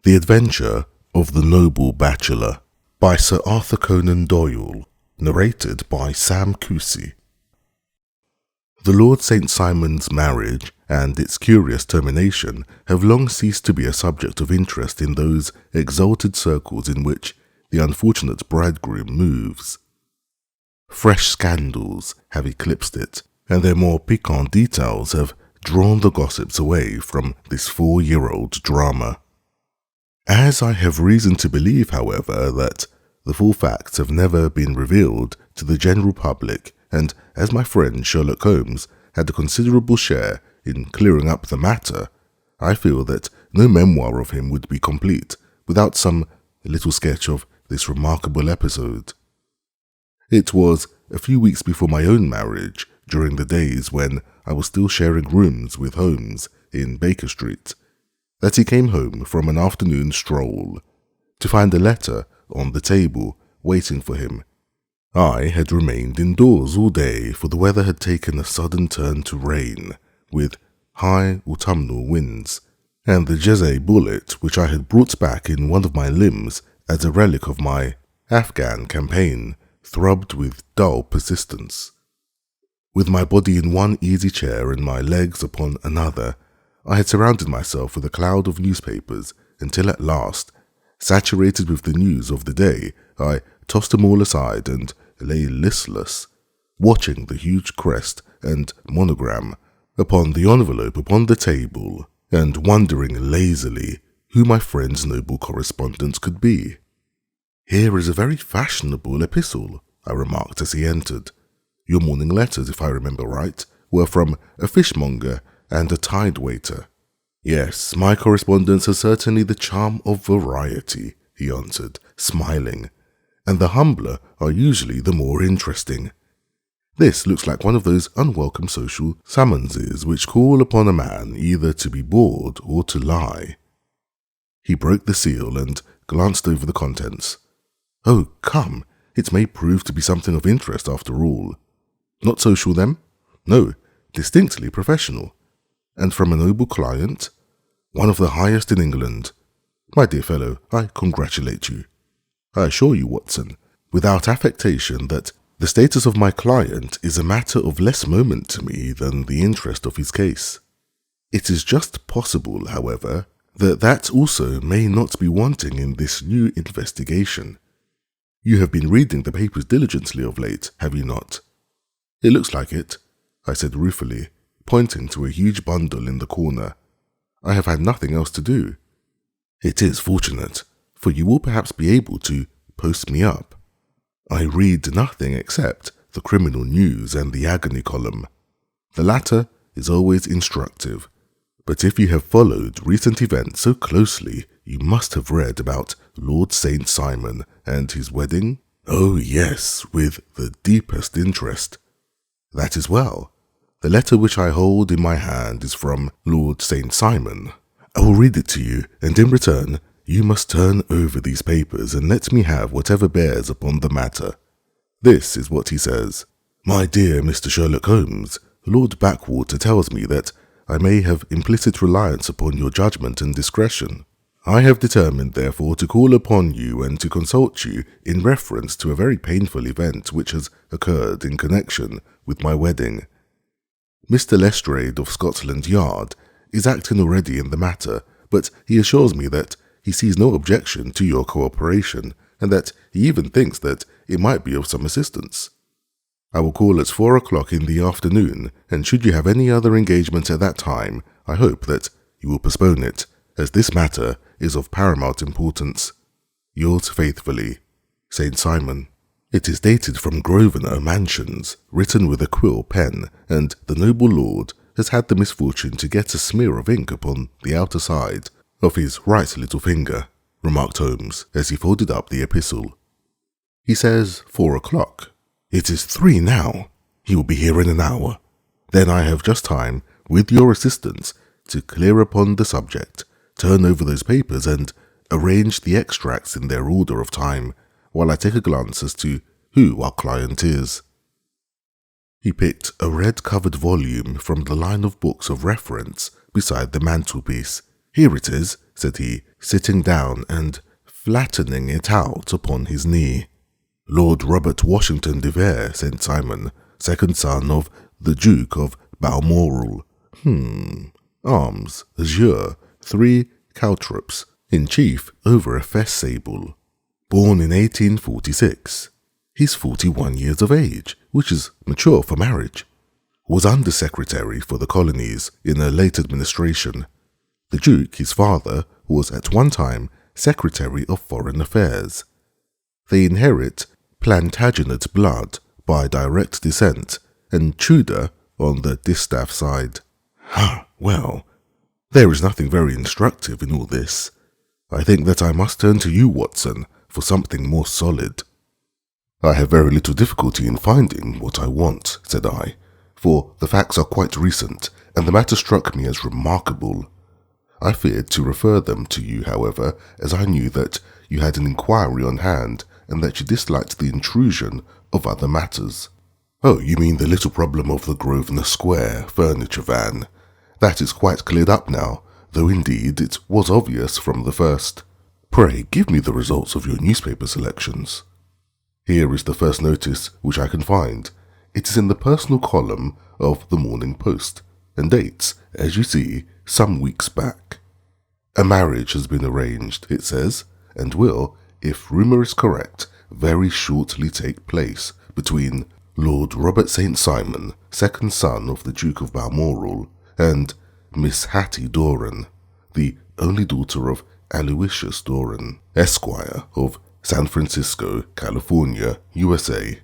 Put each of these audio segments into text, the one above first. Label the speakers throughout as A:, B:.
A: The Adventure of the Noble Bachelor by Sir Arthur Conan Doyle, narrated by Sam Cousy. The Lord St. Simon's marriage and its curious termination have long ceased to be a subject of interest in those exalted circles in which the unfortunate bridegroom moves. Fresh scandals have eclipsed it, and their more piquant details have drawn the gossips away from this 4-year-old drama. As I have reason to believe, however, that the full facts have never been revealed to the general public, and as my friend Sherlock Holmes had a considerable share in clearing up the matter, I feel that no memoir of him would be complete without some little sketch of this remarkable episode. It was a few weeks before my own marriage, during the days when I was still sharing rooms with Holmes in Baker Street, that he came home from an afternoon stroll to find a letter on the table waiting for him. I had remained indoors all day, for the weather had taken a sudden turn to rain, with high autumnal winds, and the Jeze bullet which I had brought back in one of my limbs as a relic of my Afghan campaign throbbed with dull persistence. With my body in one easy chair and my legs upon another, I had surrounded myself with a cloud of newspapers until at last, saturated with the news of the day, I tossed them all aside and lay listless, watching the huge crest and monogram upon the envelope upon the table, and wondering lazily who my friend's noble correspondent could be. "Here is a very fashionable epistle," I remarked as he entered. "Your morning letters, if I remember right, were from a fishmonger and a tide waiter." "Yes, my correspondence has certainly the charm of variety," he answered, smiling, "and the humbler are usually the more interesting. This looks like one of those unwelcome social summonses which call upon a man either to be bored or to lie." He broke the seal and glanced over the contents. "Oh, come, it may prove to be something of interest after all. Not social, then?" "No, distinctly professional. And from a noble client? One of the highest in England. My dear fellow, I congratulate you. I assure you, Watson, without affectation, that the status of my client is a matter of less moment to me than the interest of his case. It is just possible, however, that also may not be wanting in this new investigation. You have been reading the papers diligently of late, have you not?" "It looks like it," I said ruefully, pointing to a huge bundle in the corner. "I have had nothing else to do." "It is fortunate, for you will perhaps be able to post me up. I read nothing except the criminal news and the agony column. The latter is always instructive, but if you have followed recent events so closely, you must have read about Lord St. Simon and his wedding." "Oh yes, with the deepest interest." "That is well. The letter which I hold in my hand is from Lord St. Simon. I will read it to you, and in return you must turn over these papers and let me have whatever bears upon the matter. This is what he says. My dear Mr. Sherlock Holmes, Lord Backwater tells me that I may have implicit reliance upon your judgment and discretion. I have determined, therefore, to call upon you and to consult you in reference to a very painful event which has occurred in connection with my wedding. Mr. Lestrade of Scotland Yard is acting already in the matter, but he assures me that he sees no objection to your cooperation, and that he even thinks that it might be of some assistance. I will call at 4 o'clock in the afternoon, and should you have any other engagement at that time, I hope that you will postpone it, as this matter is of paramount importance. Yours faithfully, St. Simon." It is dated from Grosvenor Mansions, written with a quill pen, and the noble lord has had the misfortune to get a smear of ink upon the outer side of his right little finger, remarked Holmes as he folded up the epistle. "He says 4 o'clock. It is 3 now. He will be here in an hour. Then I have just time, with your assistance, to clear upon the subject, turn over those papers, and arrange the extracts in their order of time, while I take a glance as to who our client is." He picked a red-covered volume from the line of books of reference beside the mantelpiece. "Here it is," said he, sitting down and flattening it out upon his knee. Lord Robert Washington de Vere, St. Simon, second son of the Duke of Balmoral. Arms, azure, 3 caltrops, in chief over a fess sable. Born in 1846. He's 41 years of age, which is mature for marriage. Was Undersecretary for the colonies in a late administration. The Duke, his father, was at one time Secretary of Foreign Affairs. They inherit Plantagenet blood by direct descent and Tudor on the distaff side. Well, there is nothing very instructive in all this. I think that I must turn to you, Watson, for something more solid. I have very little difficulty in finding what I want, said I, for the facts are quite recent, and the matter struck me as remarkable. I feared to refer them to you, however, as I knew that you had an inquiry on hand, and that you disliked the intrusion of other matters. Oh, you mean the little problem of the Grosvenor Square furniture van. That is quite cleared up now, though indeed it was obvious from the first. Pray give me the results of your newspaper selections. Here is the first notice which I can find. It is in the personal column of the Morning Post, and dates, as you see, some weeks back. A marriage has been arranged, it says, and will, if rumour is correct, very shortly take place between Lord Robert St. Simon, second son of the Duke of Balmoral, and Miss Hatty Doran, the only daughter of Aloysius Doran, Esquire of San Francisco, California, USA.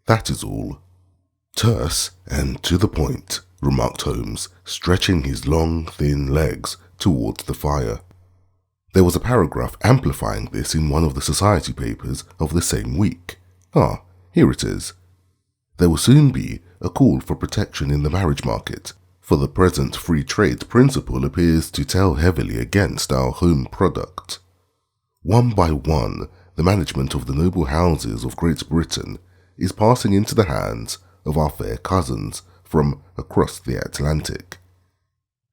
A: That is all. Terse and to the point, remarked Holmes, stretching his long, thin legs towards the fire. There was a paragraph amplifying this in one of the society papers of the same week. Here it is. There will soon be a call for protection in the marriage market, for the present free trade principle appears to tell heavily against our home product. One by one, the management of the noble houses of Great Britain is passing into the hands of our fair cousins from across the Atlantic.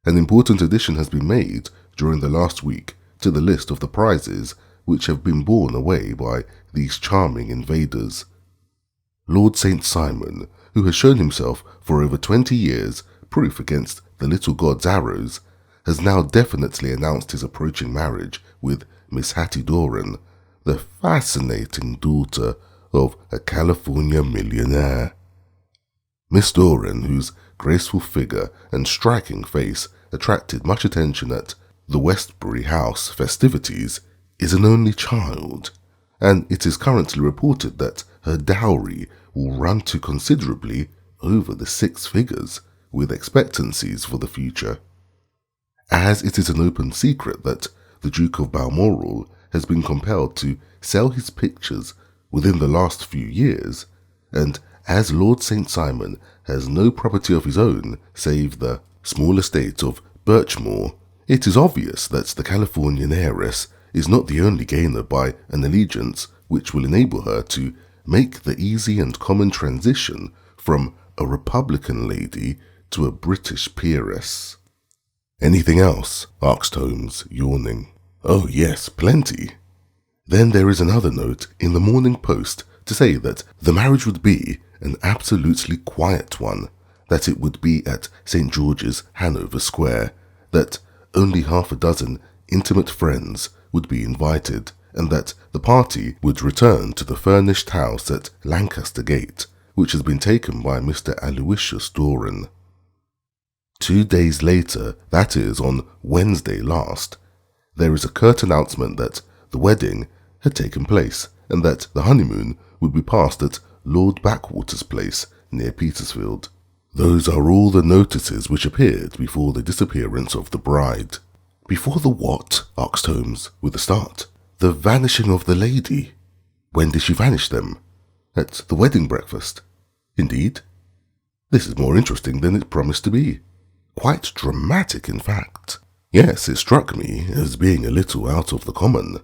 A: An important addition has been made during the last week to the list of the prizes which have been borne away by these charming invaders. Lord St. Simon, who has shown himself for over 20 years proof against the little god's arrows, has now definitely announced his approaching marriage with Miss Hatty Doran, the fascinating daughter of a California millionaire. Miss Doran, whose graceful figure and striking face attracted much attention at the Westbury House festivities, is an only child, and it is currently reported that her dowry will run to considerably over the 6 figures, with expectancies for the future. As it is an open secret that the Duke of Balmoral has been compelled to sell his pictures within the last few years, and as Lord St. Simon has no property of his own save the small estate of Birchmoor, it is obvious that the Californian heiress is not the only gainer by an allegiance which will enable her to make the easy and common transition from a Republican lady to a British peeress. Anything else? Asked Holmes, yawning. Oh yes, plenty. Then there is another note in the Morning Post to say that the marriage would be an absolutely quiet one, that it would be at St. George's, Hanover Square, that only half a dozen intimate friends would be invited, and that the party would return to the furnished house at Lancaster Gate, which has been taken by Mr. Aloysius Doran. 2 days later, that is, on Wednesday last, there is a curt announcement that the wedding had taken place, and that the honeymoon would be passed at Lord Backwater's place near Petersfield. Those are all the notices which appeared before the disappearance of the bride. Before the what? Asked Holmes, with a start. The vanishing of the lady. When did she vanish then? At the wedding breakfast. Indeed? This is more interesting than it promised to be. Quite dramatic, in fact. Yes, it struck me as being a little out of the common.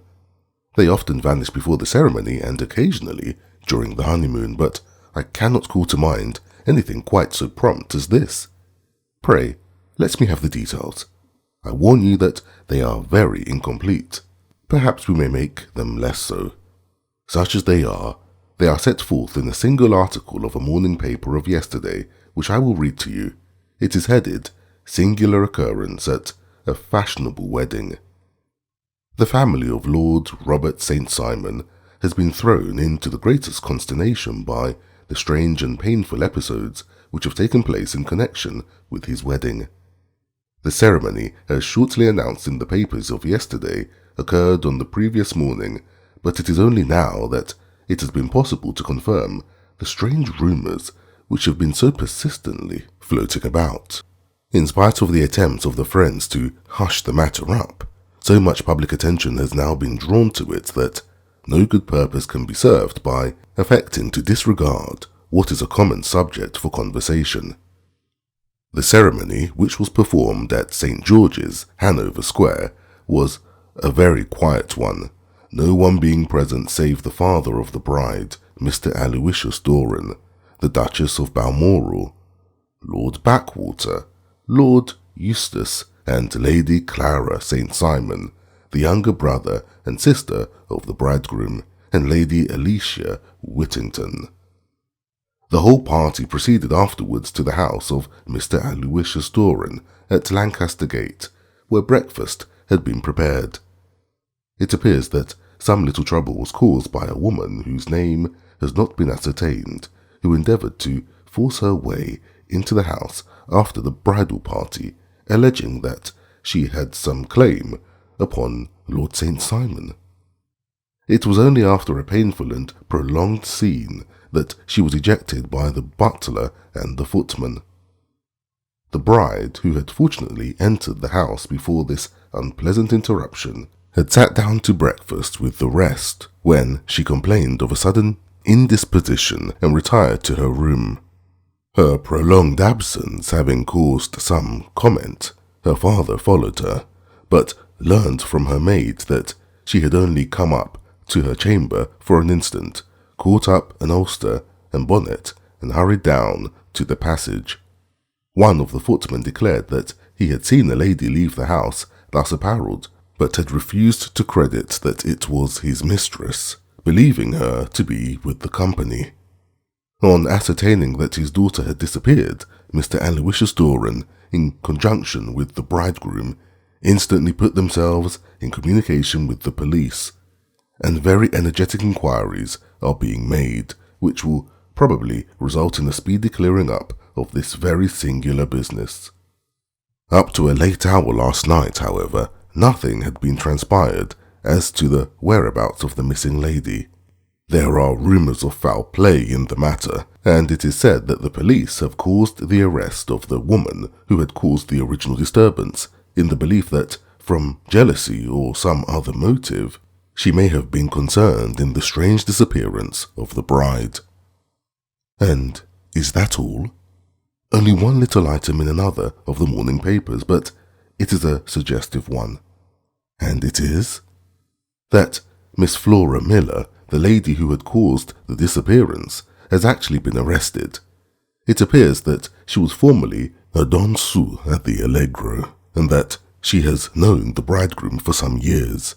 A: They often vanish before the ceremony and occasionally during the honeymoon, but I cannot call to mind anything quite so prompt as this. Pray, let me have the details. I warn you that they are very incomplete. Perhaps we may make them less so. Such as they are set forth in a single article of a morning paper of yesterday, which I will read to you. It is headed, Singular Occurrence at a Fashionable Wedding. The family of Lord Robert St. Simon has been thrown into the greatest consternation by the strange and painful episodes which have taken place in connection with his wedding. The ceremony, as shortly announced in the papers of yesterday, occurred on the previous morning, but it is only now that it has been possible to confirm the strange rumours which have been so persistently floating about. In spite of the attempts of the friends to hush the matter up, so much public attention has now been drawn to it that no good purpose can be served by affecting to disregard what is a common subject for conversation. The ceremony, which was performed at St. George's, Hanover Square, was a very quiet one, no one being present save the father of the bride, Mr. Aloysius Doran, the Duchess of Balmoral, Lord Backwater, Lord Eustace, and Lady Clara St. Simon, the younger brother and sister of the bridegroom, and Lady Alicia Whittington. The whole party proceeded afterwards to the house of Mr. Aloysius Doran at Lancaster Gate, where breakfast had been prepared. It appears that some little trouble was caused by a woman whose name has not been ascertained, who endeavoured to force her way into the house after the bridal party, alleging that she had some claim upon Lord St. Simon. It was only after a painful and prolonged scene that she was ejected by the butler and the footman. The bride, who had fortunately entered the house before this unpleasant interruption, had sat down to breakfast with the rest when she complained of a sudden indisposition and retired to her room. Her prolonged absence having caused some comment, her father followed her, but learned from her maid that she had only come up to her chamber for an instant, caught up an ulster and bonnet, and hurried down to the passage. One of the footmen declared that he had seen a lady leave the house thus apparelled, but had refused to credit that it was his mistress, believing her to be with the company. On ascertaining that his daughter had disappeared, Mr. Aloysius Doran, in conjunction with the bridegroom, instantly put themselves in communication with the police, and very energetic inquiries are being made, which will probably result in a speedy clearing up of this very singular business. Up to a late hour last night, however, nothing had been transpired as to the whereabouts of the missing lady. There are rumours of foul play in the matter, and it is said that the police have caused the arrest of the woman who had caused the original disturbance, in the belief that, from jealousy or some other motive, she may have been concerned in the strange disappearance of the bride. And is that all? Only one little item in another of the morning papers, but it is a suggestive one. And it is that Miss Flora Miller, the lady who had caused the disappearance, has actually been arrested. It appears that she was formerly a danseuse at the Allegro, and that she has known the bridegroom for some years.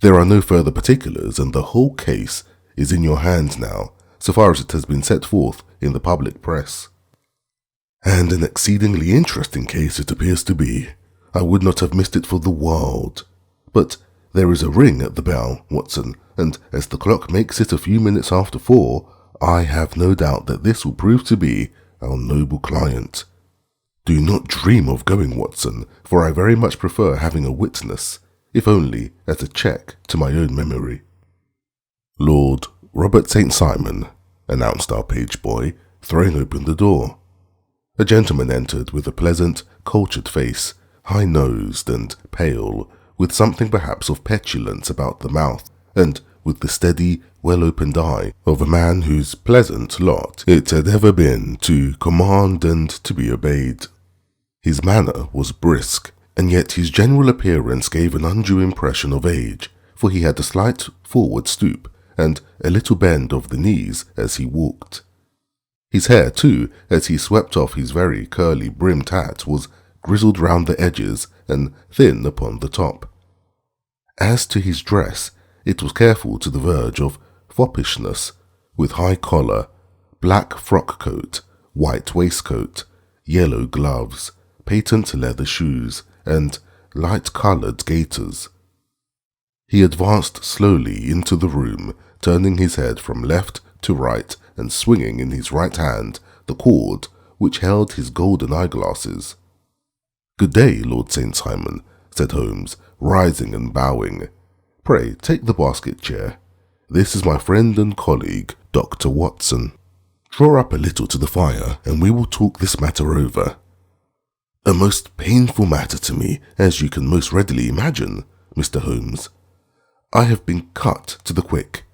A: There are no further particulars, and the whole case is in your hands now, so far as it has been set forth in the public press. And an exceedingly interesting case it appears to be. I would not have missed it for the world. But there is a ring at the bell, Watson, and as the clock makes it a few minutes after 4, I have no doubt that this will prove to be our noble client. Do not dream of going, Watson, for I very much prefer having a witness, if only as a check to my own memory. Lord Robert St. Simon, announced our page boy, throwing open the door. A gentleman entered with a pleasant, cultured face, high-nosed and pale, with something perhaps of petulance about the mouth, and with the steady, well-opened eye of a man whose pleasant lot it had ever been to command and to be obeyed. His manner was brisk, and yet his general appearance gave an undue impression of age, for he had a slight forward stoop and a little bend of the knees as he walked. His hair, too, as he swept off his very curly brimmed hat, was grizzled round the edges and thin upon the top. As to his dress, it was careful to the verge of foppishness, with high collar, black frock coat, white waistcoat, yellow gloves, patent leather shoes, and light-coloured gaiters. He advanced slowly into the room, turning his head from left to right and swinging in his right hand the cord which held his golden eyeglasses. "Good day, Lord St. Simon," said Holmes, rising and bowing. "Pray take the basket chair. This is my friend and colleague, Dr. Watson. Draw up a little to the fire, and we will talk this matter over." "A most painful matter to me, as you can most readily imagine, Mr. Holmes. I have been cut to the quick.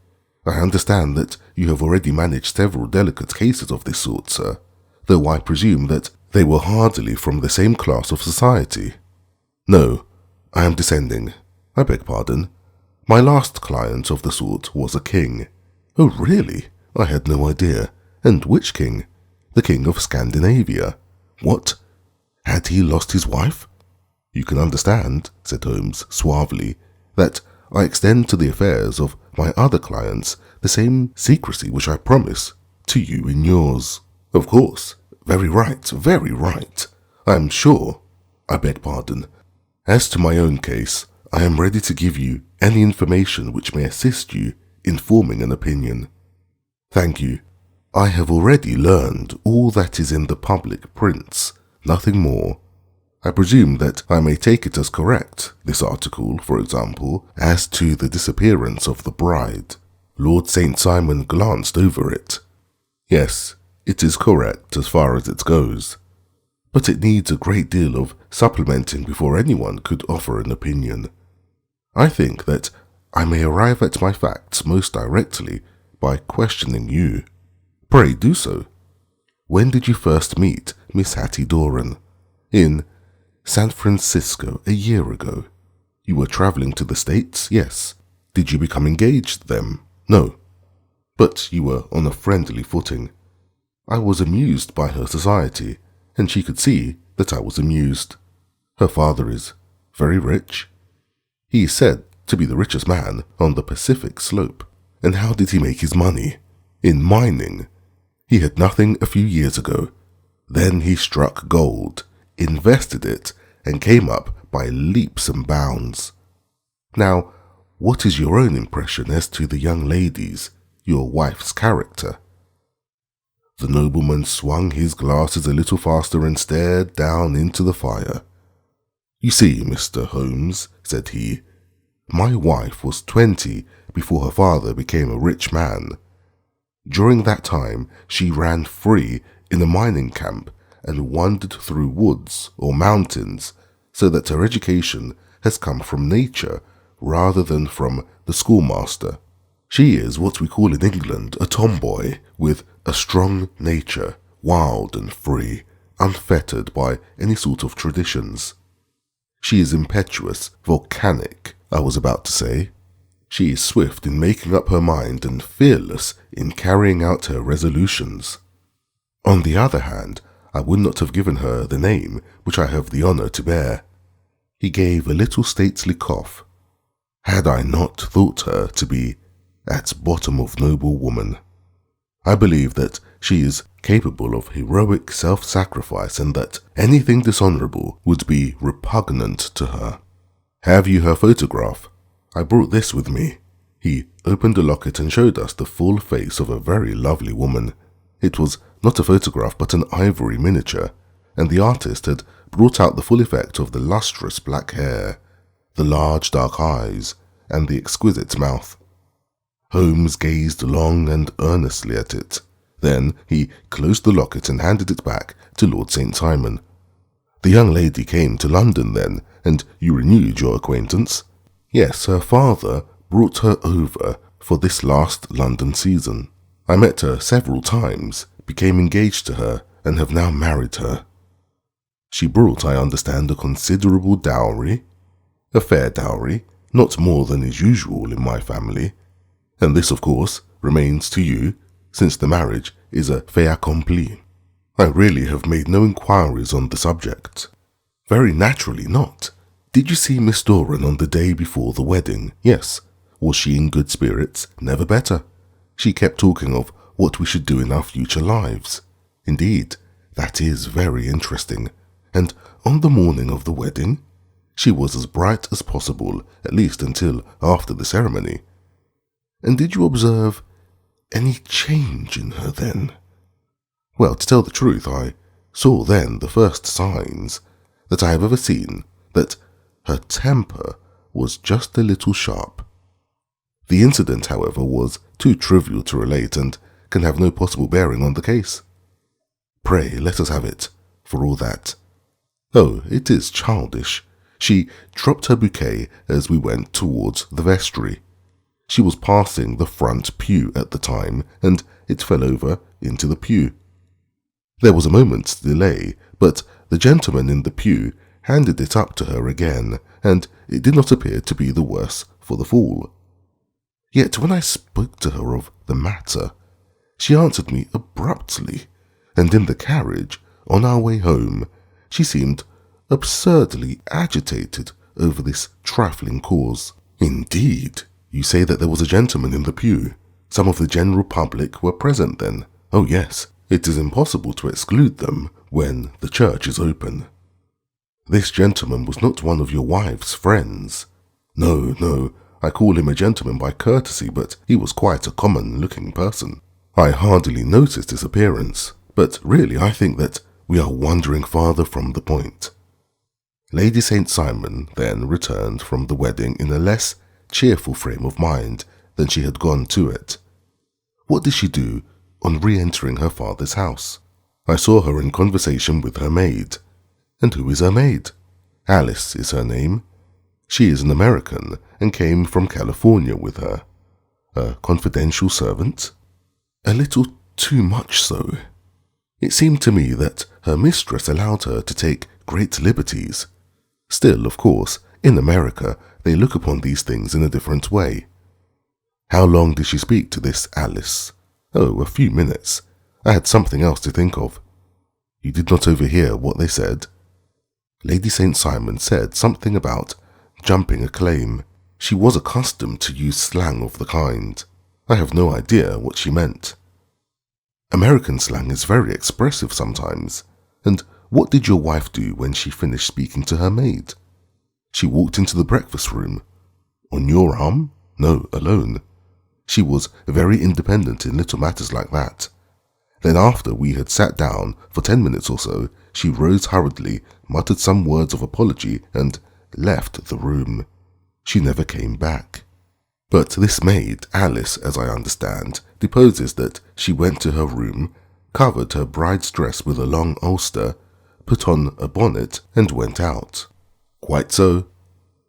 A: I understand that you have already managed several delicate cases of this sort, sir, though I presume that they were hardly from the same class of society." "No, I am descending. I beg pardon. My last client of the sort was a king." "Oh, really? I had no idea. And which king?" "The king of Scandinavia." "What? Had he lost his wife?" "You can understand," said Holmes suavely, "that I extend to the affairs of my other clients the same secrecy which I promise to you in yours." "Of course. Very right, very right. I am sure. I beg pardon. As to my own case, I am ready to give you any information which may assist you in forming an opinion." "Thank you. I have already learned all that is in the public prints, nothing more. I presume that I may take it as correct, this article, for example, as to the disappearance of the bride." Lord St. Simon glanced over it. "Yes, it is correct as far as it goes, but it needs a great deal of supplementing before anyone could offer an opinion. I think that I may arrive at my facts most directly by questioning you." "Pray do so." "When did you first meet Miss Hatty Doran?" "In San Francisco a year ago." "You were travelling to the States?" "Yes." "Did you become engaged then?" "No." "But you were on a friendly footing." "I was amused by her society, and she could see that I was amused." "Her father is very rich?" "He is said to be the richest man on the Pacific slope." "And how did he make his money?" "In mining. He had nothing a few years ago. Then he struck gold, invested it, and came up by leaps and bounds. Now, what is your own impression as to the young lady's, your wife's character?" The nobleman swung his glasses a little faster and stared down into the fire. "You see, Mr. Holmes," said he, "my wife was 20 before her father became a rich man. During that time, she ran free in a mining camp and wandered through woods or mountains, so that her education has come from nature rather than from the schoolmaster. She is what we call in England a tomboy, with a strong nature, wild and free, unfettered by any sort of traditions. She is impetuous, volcanic, I was about to say. She is swift in making up her mind and fearless in carrying out her resolutions. On the other hand, I would not have given her the name which I have the honour to bear." He gave a little stately cough. "Had I not thought her to be at bottom of noble woman. I believe that she is capable of heroic self-sacrifice and that anything dishonourable would be repugnant to her. Have you her photograph? I brought this with me." He opened a locket and showed us the full face of a very lovely woman. It was not a photograph but an ivory miniature, and the artist had brought out the full effect of the lustrous black hair, the large dark eyes, and the exquisite mouth. Holmes gazed long and earnestly at it. Then he closed the locket and handed it back to Lord St. Simon. "The young lady came to London then, and you renewed your acquaintance?" "Yes, her father brought her over for this last London season. I met her several times, became engaged to her, and have now married her." "She brought, I understand, a considerable dowry?" "A fair dowry, not more than is usual in my family. And this, of course, remains to you, since the marriage is a fait accompli." "I really have made no inquiries on the subject." "Very naturally not. Did you see Miss Doran on the day before the wedding? Yes. Was she in good spirits? Never better. She kept talking of what we should do in our future lives. Indeed, that is very interesting. And on the morning of the wedding, she was as bright as possible, at least until after the ceremony. And did you observe any change in her then? Well, to tell the truth, I saw then the first signs that I have ever seen that her temper was just a little sharp. The incident, however, was too trivial to relate and can have no possible bearing on the case. Pray, let us have it, for all that. Oh, it is childish. She dropped her bouquet as we went towards the vestry. She was passing the front pew at the time, and it fell over into the pew. There was a moment's delay, but the gentleman in the pew handed it up to her again, and it did not appear to be the worse for the fall. Yet when I spoke to her of the matter, she answered me abruptly, and in the carriage, on our way home, she seemed absurdly agitated over this trifling cause. Indeed, you say that there was a gentleman in the pew. Some of the general public were present then. Oh yes, it is impossible to exclude them when the church is open. This gentleman was not one of your wife's friends. No, I call him a gentleman by courtesy, but he was quite a common-looking person. I hardly noticed his appearance, but really I think that we are wandering farther from the point. Lady St. Simon then returned from the wedding in a less cheerful frame of mind than she had gone to it. What did she do on re-entering her father's house? I saw her in conversation with her maid. And who is her maid? Alice is her name. She is an American and came from California with her. A confidential servant? A little too much so. It seemed to me that her mistress allowed her to take great liberties. Still, of course, in America they look upon these things in a different way. How long did she speak to this Alice? Oh, a few minutes. I had something else to think of. You did not overhear what they said? Lady St. Simon said something about jumping a claim. She was accustomed to use slang of the kind. I have no idea what she meant. American slang is very expressive sometimes. And what did your wife do when she finished speaking to her maid? She walked into the breakfast room. On your arm? No, alone. She was very independent in little matters like that. Then after we had sat down for 10 minutes or so, she rose hurriedly, muttered some words of apology, and left the room. She never came back. But this maid, Alice, as I understand, deposes that she went to her room, covered her bride's dress with a long ulster, put on a bonnet, and went out. Quite so.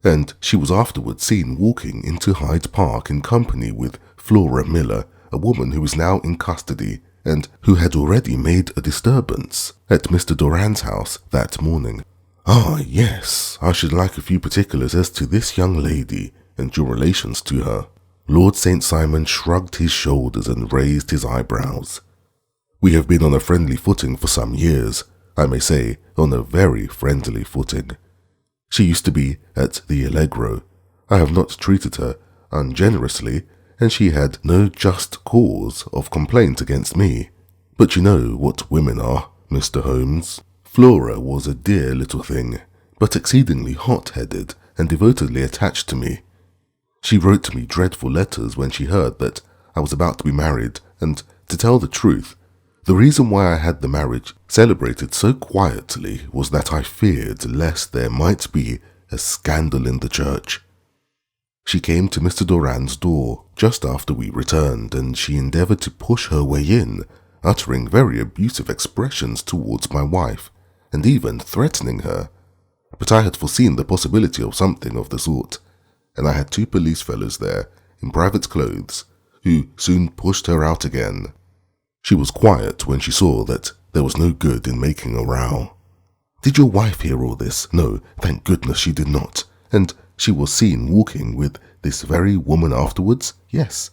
A: And she was afterwards seen walking into Hyde Park in company with Flora Miller, a woman who is now in custody, and who had already made a disturbance at Mr. Doran's house that morning. Ah, yes, I should like a few particulars as to this young lady and your relations to her. Lord St. Simon shrugged his shoulders and raised his eyebrows. We have been on a friendly footing for some years, I may say on a very friendly footing. She used to be at the Allegro. I have not treated her ungenerously, and she had no just cause of complaint against me. But you know what women are, Mr. Holmes. Flora was a dear little thing, but exceedingly hot-headed and devotedly attached to me. She wrote me dreadful letters when she heard that I was about to be married, and, to tell the truth, the reason why I had the marriage celebrated so quietly was that I feared lest there might be a scandal in the church. She came to Mr. Doran's door just after we returned, and she endeavoured to push her way in, uttering very abusive expressions towards my wife, and even threatening her. But I had foreseen the possibility of something of the sort, and I had 2 police fellows there, in private clothes, who soon pushed her out again. She was quiet when she saw that there was no good in making a row. Did your wife hear all this? No, thank goodness she did not. And she was seen walking with this very woman afterwards? Yes.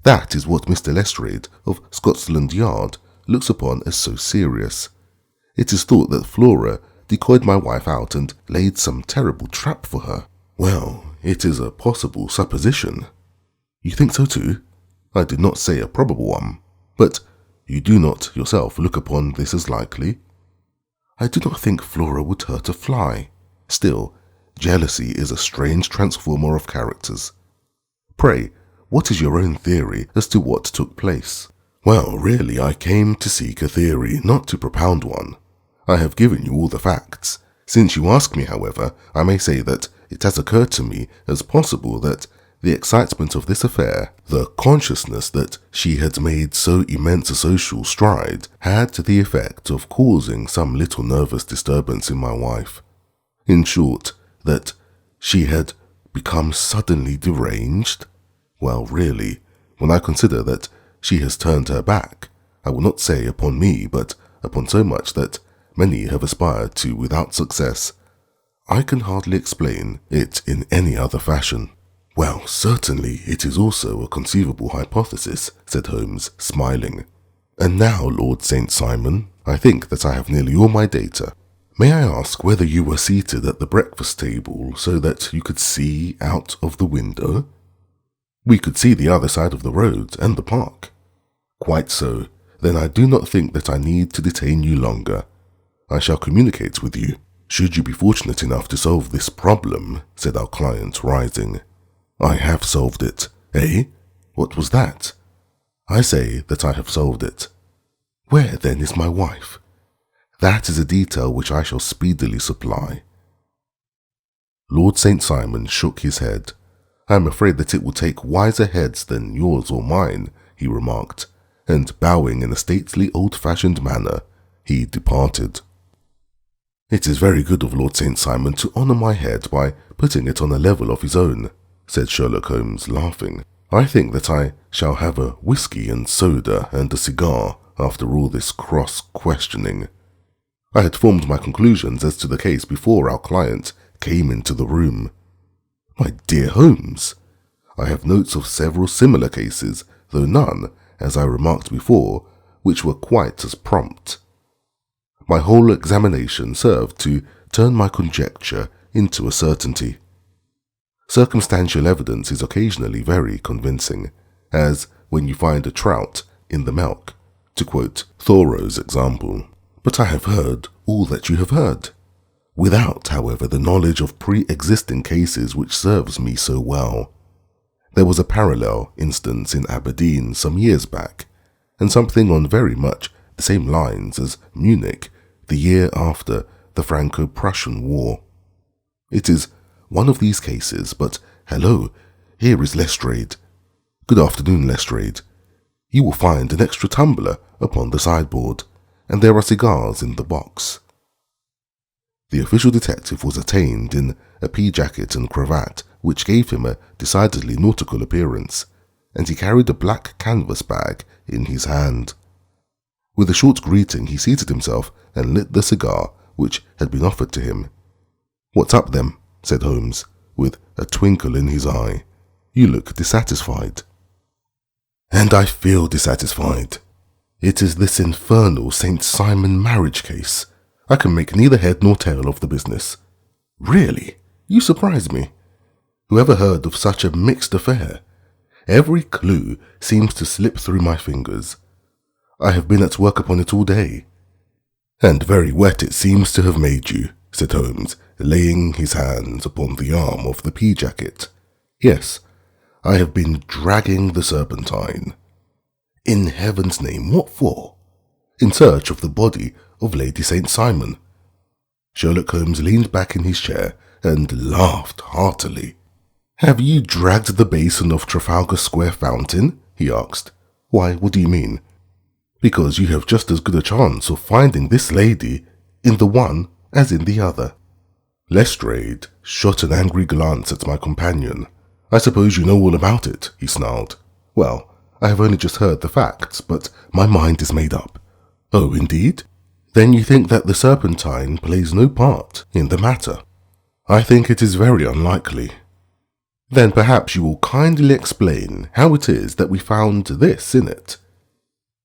A: That is what Mr. Lestrade of Scotland Yard looks upon as so serious. It is thought that Flora decoyed my wife out and laid some terrible trap for her. Well, it is a possible supposition. You think so too? I did not say a probable one, but you do not yourself look upon this as likely? I do not think Flora would hurt a fly. Still, jealousy is a strange transformer of characters. Pray, what is your own theory as to what took place? Well, really, I came to seek a theory, not to propound one. I have given you all the facts. Since you ask me, however, I may say that it has occurred to me as possible that the excitement of this affair, the consciousness that she had made so immense a social stride, had the effect of causing some little nervous disturbance in my wife. In short, that she had become suddenly deranged. Well, really, when I consider that she has turned her back, I will not say upon me, but upon so much that many have aspired to without success, I can hardly explain it in any other fashion. Well, certainly it is also a conceivable hypothesis, said Holmes, smiling. And now, Lord St. Simon, I think that I have nearly all my data. May I ask whether you were seated at the breakfast table so that you could see out of the window? We could see the other side of the road and the park. Quite so. Then I do not think that I need to detain you longer. I shall communicate with you, should you be fortunate enough to solve this problem, said our client, rising. I have solved it. Eh? What was that? I say that I have solved it. Where, then, is my wife? That is a detail which I shall speedily supply. Lord St. Simon shook his head. I am afraid that it will take wiser heads than yours or mine, he remarked, and bowing in a stately old-fashioned manner, he departed. It is very good of Lord St. Simon to honour my head by putting it on a level of his own, said Sherlock Holmes, laughing. I think that I shall have a whisky and soda and a cigar after all this cross-questioning. I had formed my conclusions as to the case before our client came into the room. My dear Holmes, I have notes of several similar cases, though none, as I remarked before, which were quite as prompt. My whole examination served to turn my conjecture into a certainty. Circumstantial evidence is occasionally very convincing, as when you find a trout in the milk, to quote Thoreau's example. But I have heard all that you have heard, without, however, the knowledge of pre-existing cases which serves me so well. There was a parallel instance in Aberdeen some years back, and something on very much the same lines as Munich the year after the Franco-Prussian War. It is one of these cases, but hello, here is Lestrade. Good afternoon, Lestrade. You will find an extra tumbler upon the sideboard, and there are cigars in the box. The official detective was attained in a pea-jacket and cravat, which gave him a decidedly nautical appearance, and he carried a black canvas bag in his hand. With a short greeting, he seated himself and lit the cigar which had been offered to him. "What's up, then?" said Holmes, with a twinkle in his eye. "You look dissatisfied." "And I feel dissatisfied. It is this infernal St. Simon marriage case. I can make neither head nor tail of the business. Really, you surprise me. Whoever heard of such a mixed affair? Every clue seems to slip through my fingers. I have been at work upon it all day." "And very wet it seems to have made you," said Holmes, laying his hands upon the arm of the pea-jacket. "Yes, I have been dragging the Serpentine." "In heaven's name, what for?" "In search of the body of Lady St. Simon." Sherlock Holmes leaned back in his chair and laughed heartily. "Have you dragged the basin of Trafalgar Square fountain?" he asked. "Why, what do you mean?" "Because you have just as good a chance of finding this lady in the one as in the other." Lestrade shot an angry glance at my companion. "I suppose you know all about it," he snarled. "Well, I have only just heard the facts, but my mind is made up." "Oh, indeed? Then you think that the Serpentine plays no part in the matter?" "I think it is very unlikely." "Then perhaps you will kindly explain how it is that we found this in it."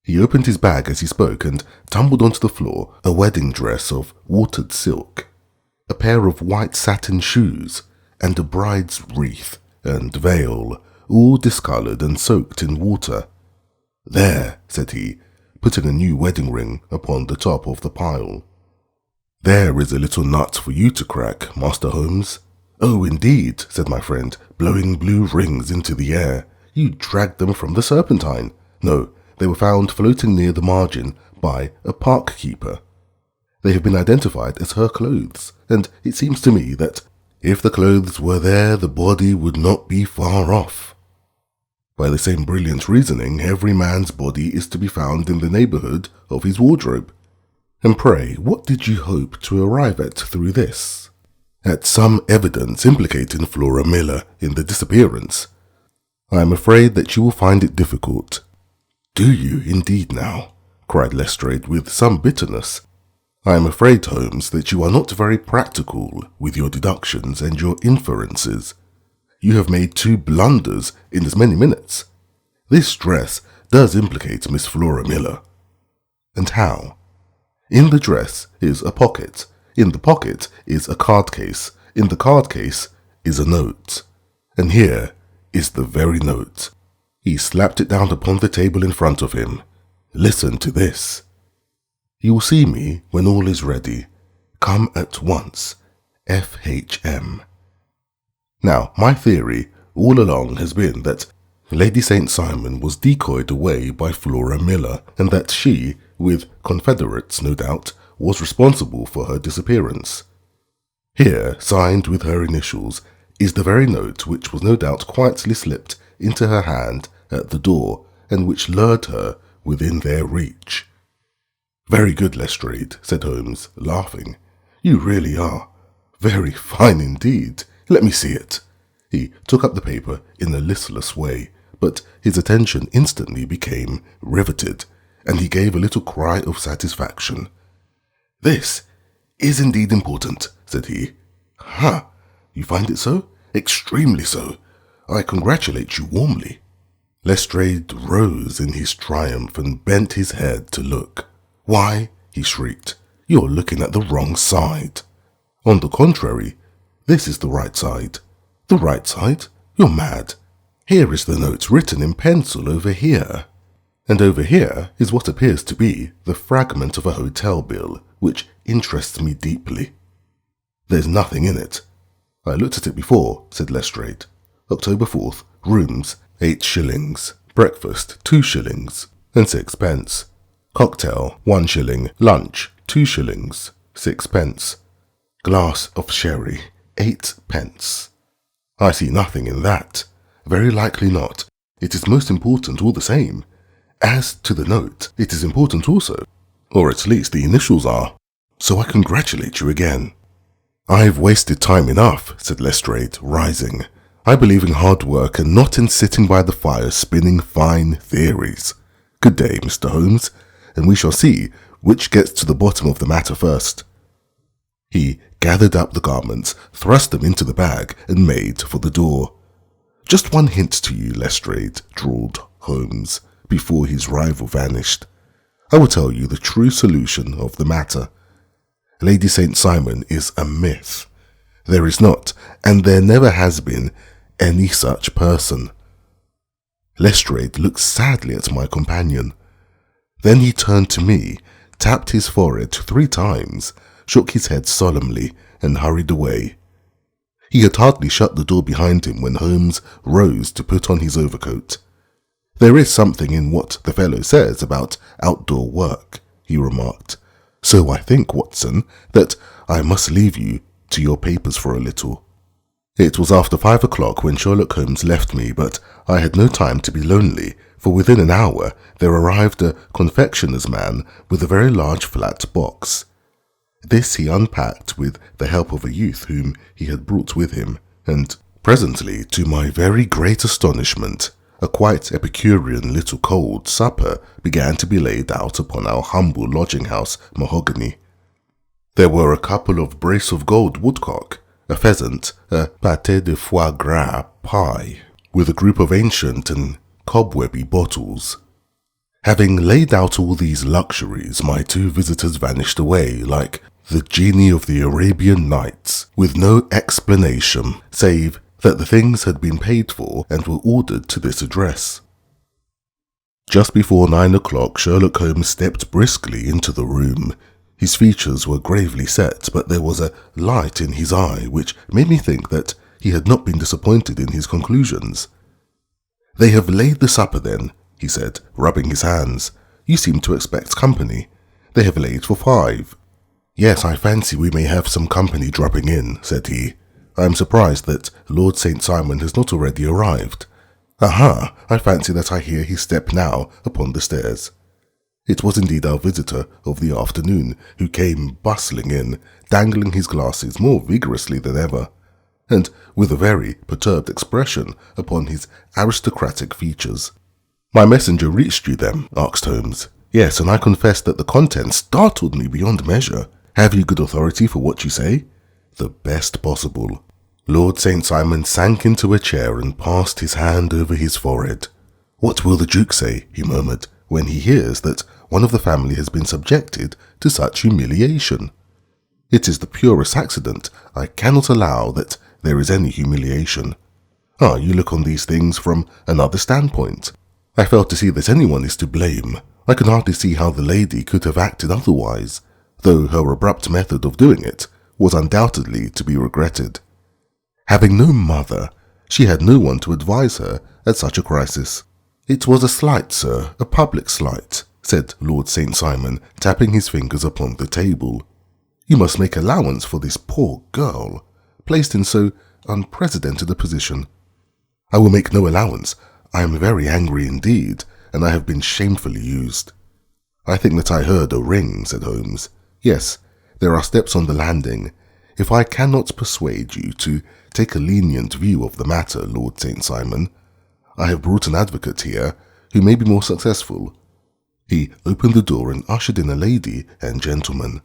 A: He opened his bag as he spoke and tumbled onto the floor a wedding dress of watered silk, a pair of white satin shoes, and a bride's wreath and veil, all discoloured and soaked in water. "There," said he, putting a new wedding ring upon the top of the pile. "There is a little nut for you to crack, Master Holmes." "Oh, indeed," said my friend, blowing blue rings into the air. "You dragged them from the Serpentine." "No, they were found floating near the margin by a park keeper. They have been identified as her clothes, and it seems to me that if the clothes were there, the body would not be far off. By the same brilliant reasoning, every man's body is to be found in the neighbourhood of his wardrobe. And pray, what did you hope to arrive at through this?" "At some evidence implicating Flora Miller in the disappearance. I am afraid that you will find it difficult." "Do you indeed now?" cried Lestrade with some bitterness. "I am afraid, Holmes, that you are not very practical with your deductions and your inferences. You have made 2 blunders in as many minutes. This dress does implicate Miss Flora Miller." "And how?" "In the dress is a pocket. In the pocket is a card case. In the card case is a note. And here is the very note." He slapped it down upon the table in front of him. "Listen to this. You will see me when all is ready. Come at once. F.H.M. Now, my theory all along has been that Lady St. Simon was decoyed away by Flora Miller, and that she, with confederates no doubt, was responsible for her disappearance. Here, signed with her initials, is the very note which was no doubt quietly slipped into her hand at the door, and which lured her within their reach." "Very good, Lestrade," said Holmes, laughing. "You really are. Very fine indeed. Let me see it." He took up the paper in a listless way, but his attention instantly became riveted, and he gave a little cry of satisfaction. "This is indeed important," said he. "Ha! You find it so? Extremely so. I congratulate you warmly." Lestrade rose in his triumph and bent his head to look. "Why," he shrieked, "you're looking at the wrong side. On the contrary, this is the right side." "The right side? You're mad. Here is the note written in pencil over here. And over here is what appears to be the fragment of a hotel bill, which interests me deeply. There's nothing in it." "I looked at it before," said Lestrade. "October 4th, rooms, 8 shillings, breakfast, 2 shillings and 6 pence, cocktail, 1 shilling, lunch, 2 shillings, 6 pence, glass of sherry, 8 pence. I see nothing in that. Very likely not. It is most important all the same. As to the note, it is important also, or at least the initials are. So I congratulate you again." "I've wasted time enough," said Lestrade, rising. "I believe in hard work and not in sitting by the fire spinning fine theories. Good day, Mr. Holmes, and we shall see which gets to the bottom of the matter first." He gathered up the garments, thrust them into the bag, and made for the door. "Just one hint to you, Lestrade," drawled Holmes, before his rival vanished. "I will tell you the true solution of the matter. Lady St. Simon is a myth. There is not, and there never has been, any such person." Lestrade looked sadly at my companion. Then he turned to me, tapped his forehead 3 times, shook his head solemnly, and hurried away. He had hardly shut the door behind him when Holmes rose to put on his overcoat. "There is something in what the fellow says about outdoor work," he remarked. "So I think, Watson, that I must leave you to your papers for a little." It was after 5 o'clock when Sherlock Holmes left me, but I had no time to be lonely, for within an hour there arrived a confectioner's man with a very large flat box. This he unpacked with the help of a youth whom he had brought with him, and presently, to my very great astonishment, a quite Epicurean little cold supper began to be laid out upon our humble lodging-house mahogany. There were a couple of brace of gold woodcock, a pheasant, a pâté de foie gras pie, with a group of ancient and cobwebby bottles. Having laid out all these luxuries, my two visitors vanished away like the genie of the Arabian Nights, with no explanation, save that the things had been paid for and were ordered to this address. Just before 9 o'clock, Sherlock Holmes stepped briskly into the room. His features were gravely set, but there was a light in his eye which made me think that he had not been disappointed in his conclusions. "They have laid the supper then," he said, rubbing his hands. "You seem to expect company. They have laid for 5. "Yes, I fancy we may have some company dropping in," said he. "I am surprised that Lord St. Simon has not already arrived. Aha, I fancy that I hear his step now upon the stairs." It was indeed our visitor of the afternoon, who came bustling in, dangling his glasses more vigorously than ever, and with a very perturbed expression upon his aristocratic features. "My messenger reached you then?" asked Holmes. "Yes, and I confess that the contents startled me beyond measure. Have you good authority for what you say?" "The best possible." Lord St. Simon sank into a chair and passed his hand over his forehead. "What will the Duke say," he murmured, "when he hears that one of the family has been subjected to such humiliation? It is the purest accident. I cannot allow that there is any humiliation. Ah, you look on these things from another standpoint. I fail to see that anyone is to blame. I can hardly see how the lady could have acted otherwise, though her abrupt method of doing it was undoubtedly to be regretted. Having no mother, she had no one to advise her at such a crisis." "It was a slight, sir, a public slight," said Lord St. Simon, tapping his fingers upon the table. "You must make allowance for this poor girl, placed in so unprecedented a position." "I will make no allowance. I am very angry indeed, and I have been shamefully used." "I think that I heard a ring," said Holmes. "Yes, there are steps on the landing. If I cannot persuade you to take a lenient view of the matter, Lord St. Simon, I have brought an advocate here who may be more successful." He opened the door and ushered in a lady and gentleman.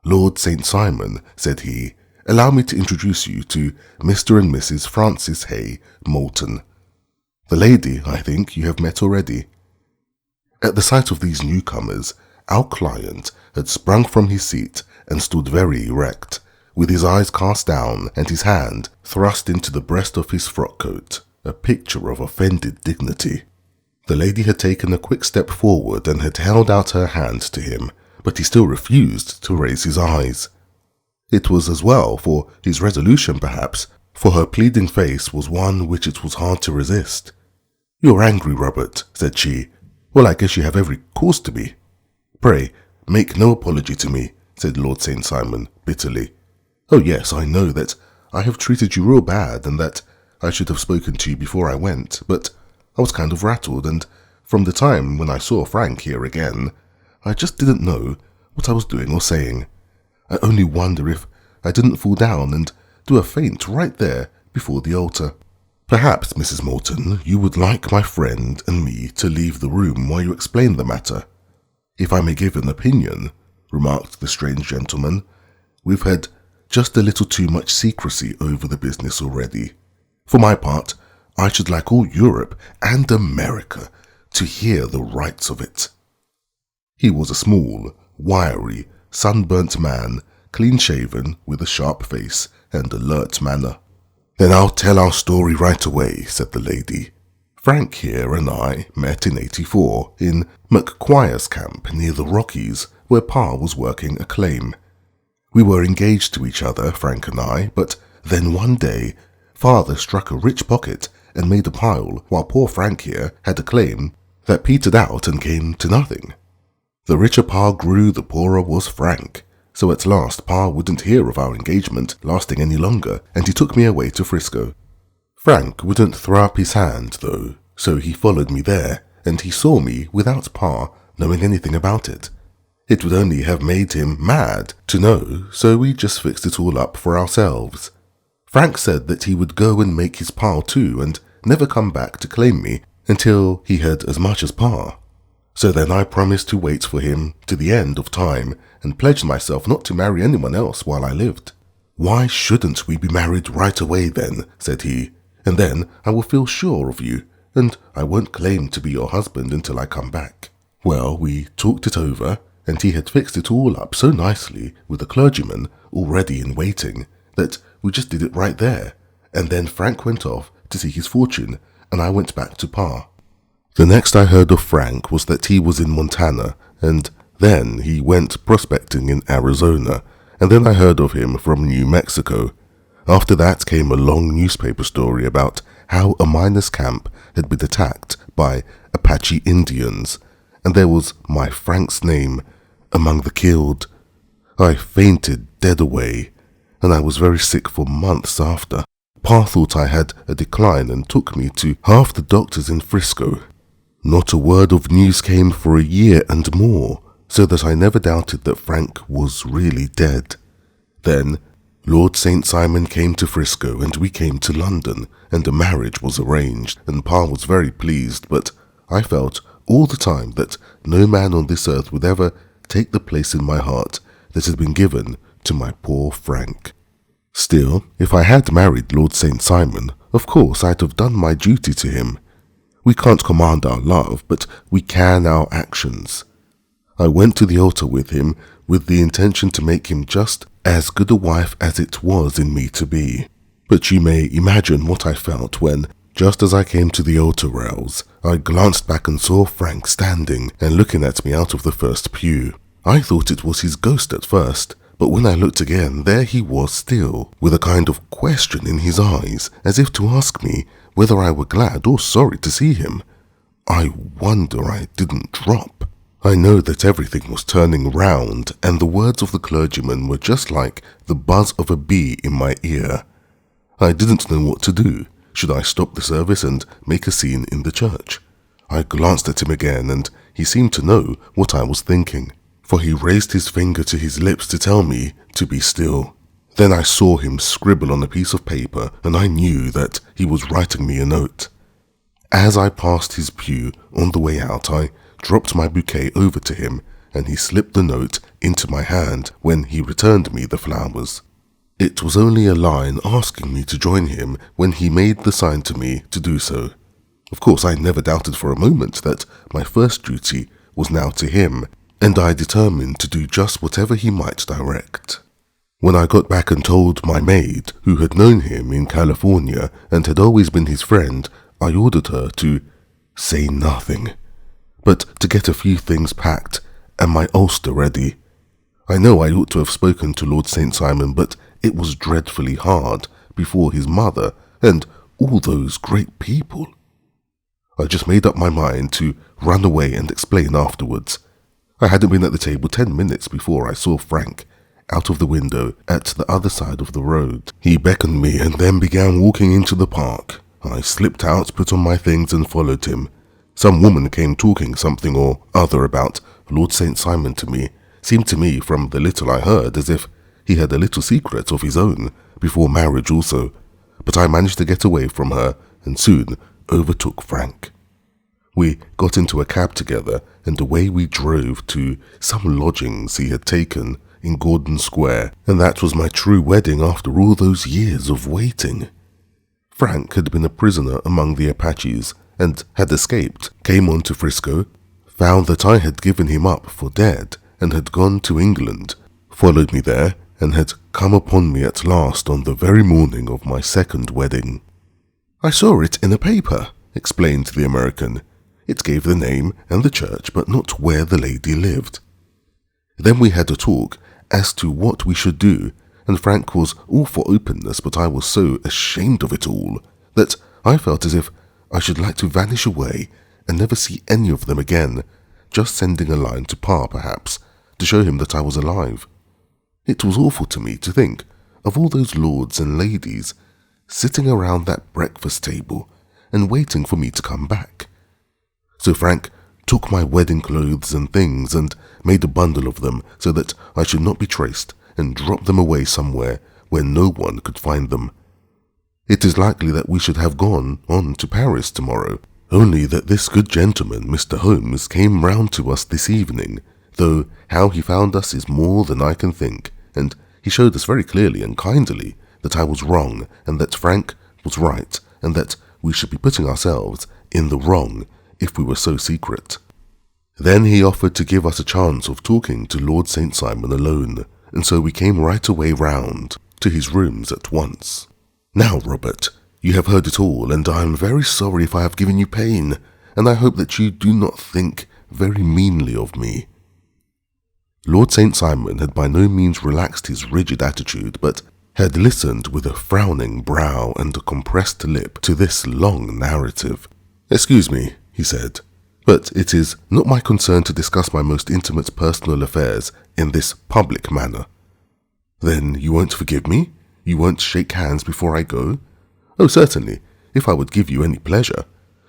A: "Lord St. Simon," said he, "allow me to introduce you to Mr. and Mrs. Francis Hay Moulton. The lady, I think, you have met already." At the sight of these newcomers, our client had sprung from his seat and stood very erect, with his eyes cast down and his hand thrust into the breast of his frock coat, a picture of offended dignity. The lady had taken a quick step forward and had held out her hand to him, but he still refused to raise his eyes. It was as well for his resolution, perhaps, for her pleading face was one which it was hard to resist. "You're angry, Robert," said she. "Well, I guess you have every cause to be." "Pray, make no apology to me," said Lord St. Simon bitterly. "Oh yes, I know that I have treated you real bad and that I should have spoken to you before I went, but I was kind of rattled, and from the time when I saw Frank here again, I just didn't know what I was doing or saying. I only wonder if I didn't fall down and do a faint right there before the altar." "Perhaps, Mrs. Moulton, you would like my friend and me to leave the room while you explain the matter. If I may give an opinion," remarked the strange gentleman, "we've had just a little too much secrecy over the business already. For my part, I should like all Europe and America to hear the rights of it." He was a small, wiry, sunburnt man, clean-shaven, with a sharp face and alert manner. "Then I'll tell our story right away," said the lady. "Frank here and I met in '84 in McQuire's camp near the Rockies, where Pa was working a claim. We were engaged to each other, Frank and I, but then one day Father struck a rich pocket and made a pile, while poor Frank here had a claim that petered out and came to nothing. The richer Pa grew, the poorer was Frank. So at last Pa wouldn't hear of our engagement lasting any longer, and he took me away to Frisco. Frank wouldn't throw up his hand, though, so he followed me there, and he saw me without Pa knowing anything about it. It would only have made him mad to know, so we just fixed it all up for ourselves. Frank said that he would go and make his pile too, and never come back to claim me until he had as much as Pa. So then I promised to wait for him to the end of time and pledged myself not to marry anyone else while I lived. "Why shouldn't we be married right away then?" said he, "and then I will feel sure of you, and I won't claim to be your husband until I come back." Well, we talked it over, and he had fixed it all up so nicely with a clergyman already in waiting that we just did it right there, and then Frank went off to seek his fortune, and I went back to Pa. The next I heard of Frank was that he was in Montana, and then he went prospecting in Arizona, and then I heard of him from New Mexico. After that came a long newspaper story about how a miners' camp had been attacked by Apache Indians, and there was my Frank's name among the killed. I fainted dead away, and I was very sick for months after. Pa thought I had a decline and took me to half the doctors in Frisco. Not a word of news came for a year and more, so that I never doubted that Frank was really dead. Then Lord St. Simon came to Frisco, and we came to London, and a marriage was arranged, and Pa was very pleased, but I felt all the time that no man on this earth would ever take the place in my heart that had been given to my poor Frank. Still, if I had married Lord St. Simon, of course I'd have done my duty to him. We can't command our love, but we can our actions. I went to the altar with him with the intention to make him just as good a wife as it was in me to be. But you may imagine what I felt when, just as I came to the altar rails, I glanced back and saw Frank standing and looking at me out of the first pew. I thought it was his ghost at first, but when I looked again, there he was still, with a kind of question in his eyes, as if to ask me whether I were glad or sorry to see him. I wonder I didn't drop. I know that everything was turning round, and the words of the clergyman were just like the buzz of a bee in my ear. I didn't know what to do. Should I stop the service and make a scene in the church? I glanced at him again, and he seemed to know what I was thinking, for he raised his finger to his lips to tell me to be still. Then I saw him scribble on a piece of paper, and I knew that he was writing me a note. As I passed his pew on the way out, I dropped my bouquet over to him, and he slipped the note into my hand when he returned me the flowers. It was only a line asking me to join him when he made the sign to me to do so. Of course, I never doubted for a moment that my first duty was now to him, and I determined to do just whatever he might direct. When I got back and told my maid, who had known him in California and had always been his friend, I ordered her to say nothing, but to get a few things packed and my ulster ready. I know I ought to have spoken to Lord St. Simon, but it was dreadfully hard before his mother and all those great people. I just made up my mind to run away and explain afterwards. I hadn't been at the table 10 minutes before I saw Frank out of the window at the other side of the road. He beckoned me and then began walking into the park. I slipped out, put on my things and followed him. Some woman came talking something or other about Lord St. Simon to me. Seemed to me, from the little I heard, as if he had a little secret of his own, before marriage also. But I managed to get away from her and soon overtook Frank. We got into a cab together and away we drove to some lodgings he had taken in Gordon Square, and that was my true wedding after all those years of waiting. Frank had been a prisoner among the Apaches and had escaped, came on to Frisco, found that I had given him up for dead and had gone to England, followed me there, and had come upon me at last on the very morning of my second wedding. "I saw it in a paper," explained the American. It gave the name and the church, but not where the lady lived. Then we had a talk as to what we should do, and Frank was all for openness, but I was so ashamed of it all that I felt as if I should like to vanish away and never see any of them again, just sending a line to Pa, perhaps, to show him that I was alive. It was awful to me to think of all those lords and ladies sitting around that breakfast table and waiting for me to come back. So Frank took my wedding clothes and things and made a bundle of them so that I should not be traced, and dropped them away somewhere where no one could find them. It is likely that we should have gone on to Paris tomorrow, only that this good gentleman, Mr. Holmes, came round to us this evening, though how he found us is more than I can think, and he showed us very clearly and kindly that I was wrong and that Frank was right, and that we should be putting ourselves in the wrong if we were so secret. Then he offered to give us a chance of talking to Lord St. Simon alone, and so we came right away round to his rooms at once. Now, Robert, you have heard it all, and I am very sorry if I have given you pain, and I hope that you do not think very meanly of me." Lord St. Simon had by no means relaxed his rigid attitude, but had listened with a frowning brow and a compressed lip to this long narrative. "Excuse me," he said, "but it is not my concern to discuss my most intimate personal affairs in this public manner." "Then you won't forgive me? You won't shake hands before I go?" "Oh, certainly, if I would give you any pleasure."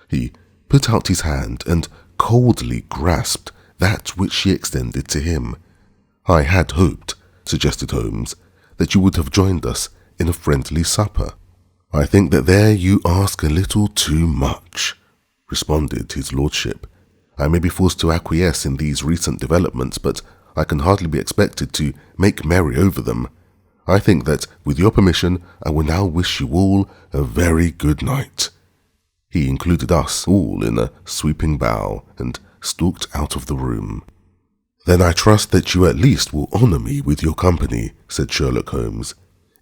A: He put out his hand and coldly grasped that which she extended to him. "I had hoped," suggested Holmes, "that you would have joined us in a friendly supper." "I think that there you ask a little too much," responded his lordship. "I may be forced to acquiesce in these recent developments, but I can hardly be expected to make merry over them. I think that, with your permission, I will now wish you all a very good night." He included us all in a sweeping bow and stalked out of the room. "Then I trust that you at least will honour me with your company," said Sherlock Holmes.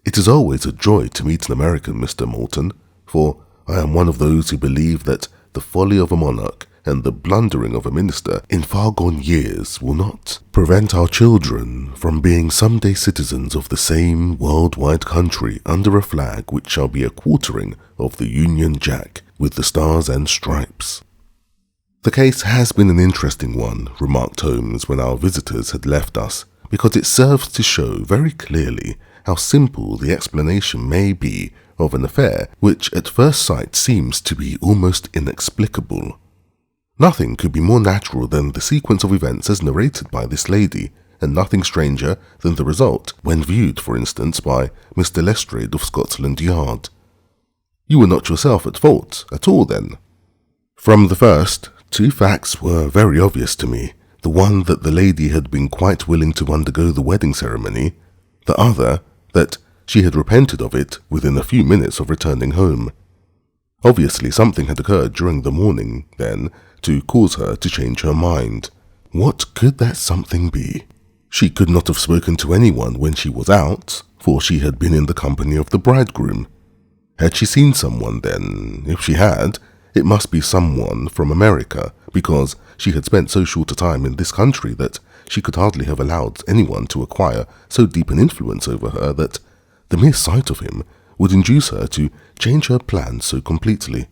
A: "It is always a joy to meet an American, Mr. Moulton, for I am one of those who believe that the folly of a monarch and the blundering of a minister in far-gone years will not prevent our children from being someday citizens of the same world-wide country under a flag which shall be a quartering of the Union Jack with the stars and stripes." "The case has been an interesting one," remarked Holmes when our visitors had left us, "because it serves to show very clearly how simple the explanation may be of an affair which at first sight seems to be almost inexplicable. Nothing could be more natural than the sequence of events as narrated by this lady, and nothing stranger than the result when viewed, for instance, by Mr. Lestrade of Scotland Yard. You were not yourself at fault at all, then?" "From the first, two facts were very obvious to me. The one that the lady had been quite willing to undergo the wedding ceremony, the other that she had repented of it within a few minutes of returning home. Obviously something had occurred during the morning, then, to cause her to change her mind. What could that something be? She could not have spoken to anyone when she was out, for she had been in the company of the bridegroom. Had she seen someone then? If she had, it must be someone from America, because she had spent so short a time in this country that she could hardly have allowed anyone to acquire so deep an influence over her that the mere sight of him would induce her to change her plans so completely.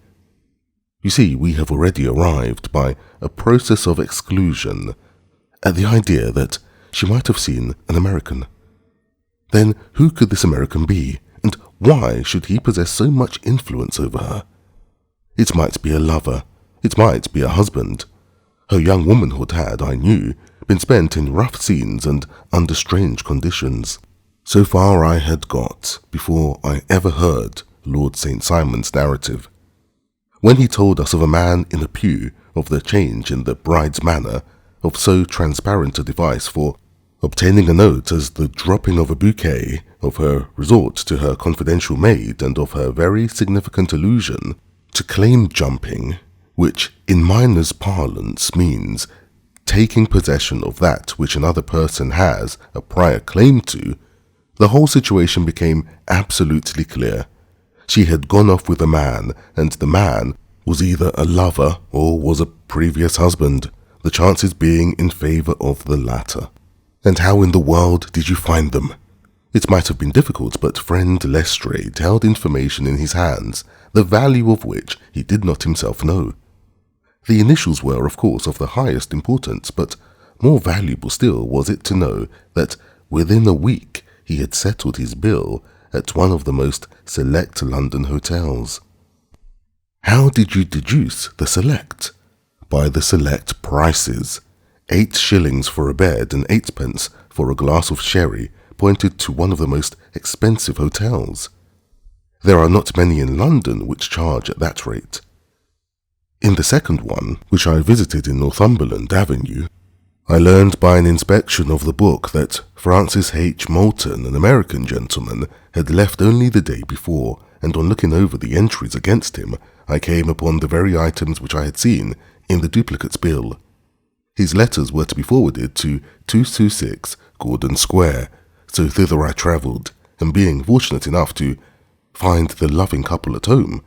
A: You see, we have already arrived by a process of exclusion at the idea that she might have seen an American. Then who could this American be, and why should he possess so much influence over her? It might be a lover, it might be a husband. Her young womanhood had, I knew, been spent in rough scenes and under strange conditions. So far I had got before I ever heard Lord St. Simon's narrative. When he told us of a man in a pew, of the change in the bride's manner, of so transparent a device for obtaining a note as the dropping of a bouquet, of her resort to her confidential maid, and of her very significant allusion to claim jumping, which in miners' parlance means taking possession of that which another person has a prior claim to, the whole situation became absolutely clear. She had gone off with a man, and the man was either a lover or was a previous husband, the chances being in favour of the latter. And how in the world did you find them? It might have been difficult, but friend Lestrade held information in his hands, the value of which he did not himself know. The initials were, of course, of the highest importance, but more valuable still was it to know that within a week he had settled his bill at one of the most select London hotels. How did you deduce the select? By the select prices. 8 shillings for a bed and 8p for a glass of sherry pointed to one of the most expensive hotels. There are not many in London which charge at that rate. In the second one, which I visited in Northumberland Avenue, I learned by an inspection of the book that Francis H. Moulton, an American gentleman, had left only the day before, and on looking over the entries against him, I came upon the very items which I had seen in the duplicate's bill. His letters were to be forwarded to 226 Gordon Square, so thither I travelled, and being fortunate enough to find the loving couple at home,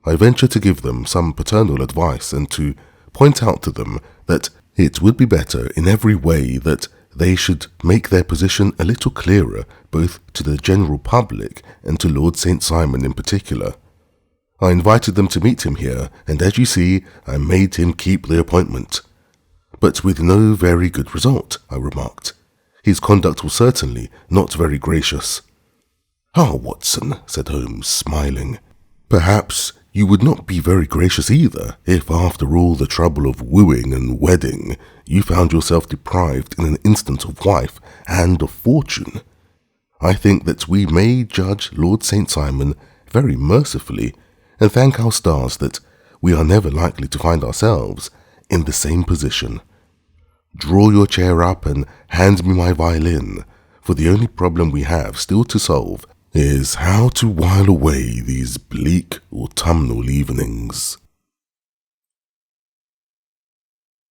A: I ventured to give them some paternal advice and to point out to them that it would be better in every way that they should make their position a little clearer both to the general public and to Lord St. Simon in particular. I invited them to meet him here, and as you see, I made him keep the appointment. But with no very good result, I remarked. His conduct was certainly not very gracious. "Ah, Watson," said Holmes, smiling, "perhaps you would not be very gracious either if after all the trouble of wooing and wedding you found yourself deprived in an instant of wife and of fortune. I think that we may judge Lord St. Simon very mercifully and thank our stars that we are never likely to find ourselves in the same position. Draw your chair up and hand me my violin, for the only problem we have still to solve is how to while away these bleak autumnal evenings."